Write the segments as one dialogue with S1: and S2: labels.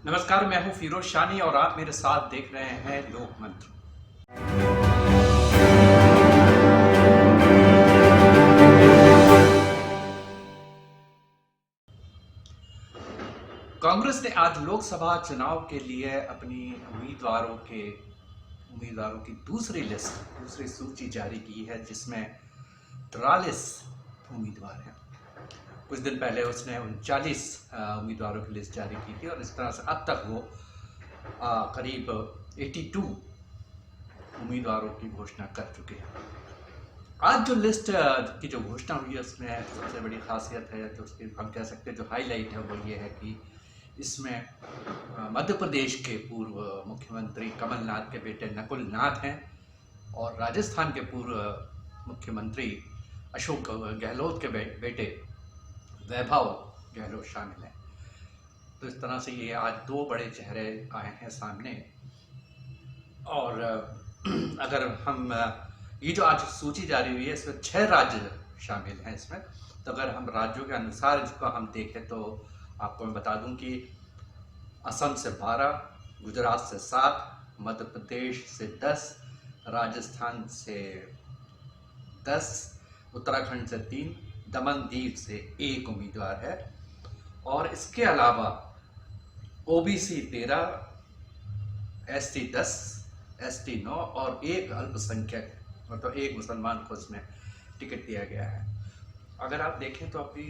S1: नमस्कार, मैं हूं फिरोज शानी और आप मेरे साथ देख रहे हैं लोक मंत्र। कांग्रेस ने आज लोकसभा चुनाव के लिए अपनी उम्मीदवारों की दूसरी सूची जारी की है, जिसमें 43 उम्मीदवार हैं। कुछ दिन पहले उसने 39 उम्मीदवारों की लिस्ट जारी की थी और इस तरह से अब तक वो करीब 82 उम्मीदवारों की घोषणा कर चुके हैं। आज जो लिस्ट की जो घोषणा हुई है, उसमें सबसे बड़ी खासियत है, जो उसकी हम कह सकते हैं जो हाईलाइट है, वो ये है कि इसमें मध्य प्रदेश के पूर्व मुख्यमंत्री कमलनाथ के बेटे नकुल नाथ हैं और राजस्थान के पूर्व मुख्यमंत्री अशोक गहलोत के बेटे वैभव गहलोत शामिल हैं। तो इस तरह से ये आज दो बड़े चेहरे आए हैं सामने। और अगर हम ये जो आज सूची जारी हुई है, इसमें 6 राज्य शामिल हैं इसमें। तो अगर हम राज्यों के अनुसार इसको हम देखें तो आपको मैं बता दूं कि असम से 12, गुजरात से 7, मध्य प्रदेश से 10, राजस्थान से 10, उत्तराखंड से 3, दमन दीव से 1 उम्मीदवार है। और इसके अलावा ओबीसी 13, एसटी 10, एसटी 9 और 1 अल्पसंख्यक, मतलब 1 मुसलमान को इसमें टिकट दिया गया है। अगर आप देखें तो अभी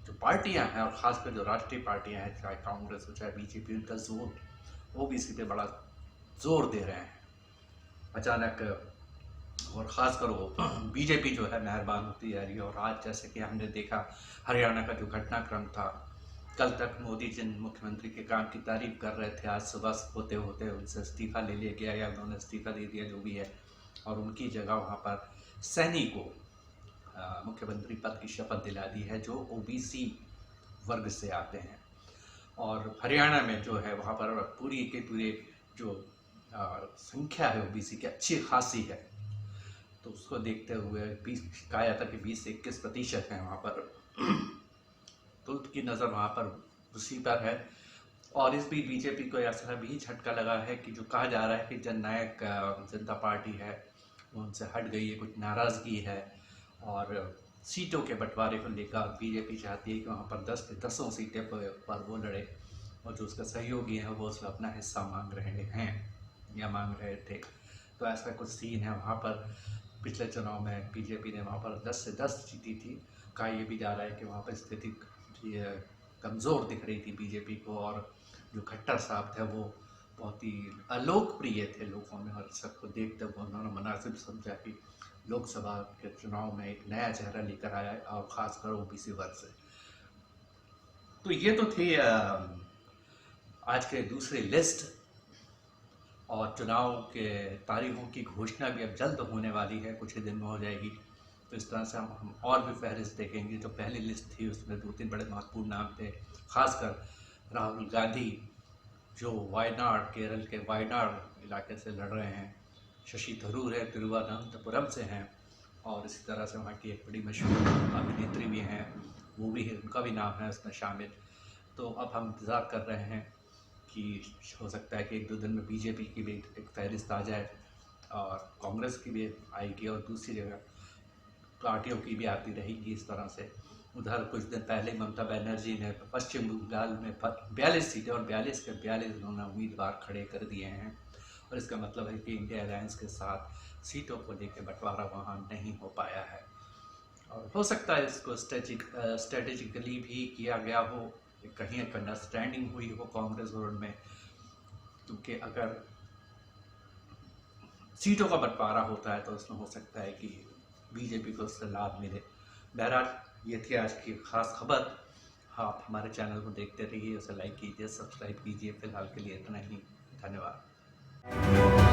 S1: जो पार्टियां हैं, और खासकर जो राष्ट्रीय पार्टियां हैं, चाहे कांग्रेस हो चाहे बीजेपी, उनका जोर ओबीसी पे बड़ा जोर दे रहे हैं अचानक। और ख़ासकर वो बीजेपी जो है मेहरबान होती जा रही है। और आज जैसे कि हमने देखा हरियाणा का जो घटनाक्रम था, कल तक मोदी जिन मुख्यमंत्री के काम की तारीफ कर रहे थे, आज सुबह होते होते उनसे इस्तीफा ले लिया गया या उन्होंने इस्तीफा दे दिया, जो भी है, और उनकी जगह वहाँ पर सैनी को मुख्यमंत्री पद की शपथ दिला दी है, जो ओबीसी वर्ग से आते हैं। और हरियाणा में जो है वहाँ पर पूरी के पूरे जो संख्या है ओबीसी की अच्छी खासी है। तो उसको देखते हुए 20 कहा जाता कि 20 से 21% है वहाँ पर। तो उसकी नज़र वहाँ पर उसी पर है। और इस बीच बीजेपी को ऐसा भी झटका लगा है कि जो कहा जा रहा है कि जननायक जनता पार्टी है वो उनसे हट गई है, कुछ नाराज़गी है। और सीटों के बंटवारे को लेकर बीजेपी चाहती है कि वहाँ पर 10 से 10 सीटें पर वो लड़े, और जो उसका सहयोगी है वो उसका अपना हिस्सा मांग रहे हैं या मांग रहे थे। तो ऐसा कुछ सीन है वहाँ पर। पिछले चुनाव में बीजेपी ने वहाँ पर 10 से 10 जीती थी। कहा यह भी जा रहा है कि वहाँ पर स्थिति कमज़ोर दिख रही थी बीजेपी को, और जो खट्टर साहब थे वो बहुत ही अलोकप्रिय थे लोगों में, और सबको देखते हुए उन्होंने मुनासिब समझा कि लोकसभा के चुनाव में एक नया चेहरा लेकर आया, और ख़ासकर ओबीसी वर्ग से। तो ये तो थी आज के दूसरी लिस्ट। और चुनाव के तारीखों की घोषणा भी अब जल्द होने वाली है, कुछ ही दिन में हो जाएगी। तो इस तरह से हम और भी फहरिस्त देखेंगे। जो पहली लिस्ट थी उसमें 2-3 बड़े महत्वपूर्ण नाम थे, खासकर राहुल गांधी जो वायनाड, केरल के वायनाड इलाके से लड़ रहे हैं, शशि थरूर है तिरुवनंतपुरम से हैं, और इसी तरह से वहाँ की एक बड़ी मशहूर अभिनेत्री भी हैं, वो भी है, उनका भी नाम है उसमें शामिल। तो अब हम इंतज़ार कर रहे हैं कि हो सकता है कि 1-2 दिन में बीजेपी की भी एक फहरिस्त आ जाए, और कांग्रेस की भी आएगी, और दूसरी जगह पार्टियों की भी आती रहेगी इस तरह से। उधर कुछ दिन पहले ममता बनर्जी ने पश्चिम बंगाल में 42 सीटें और 42 के 42 उन्होंने उम्मीदवार खड़े कर दिए हैं। और इसका मतलब है कि इंडिया अलायंस के साथ सीटों को लेकर बंटवारा वहाँ नहीं हो पाया है। और हो सकता है इसको स्ट्रेटेजिकली भी किया गया हो, कहीं एक अंडरस्टैंडिंग हुई हो कांग्रेस और उनमें, क्योंकि अगर सीटों का बंटवारा होता है तो उसमें हो सकता है कि बीजेपी को उससे लाभ मिले। बहरहाल ये थी आज की खास खबर। आप हमारे चैनल को देखते रहिए, उसे लाइक कीजिए, सब्सक्राइब कीजिए। फिलहाल के लिए इतना ही, धन्यवाद।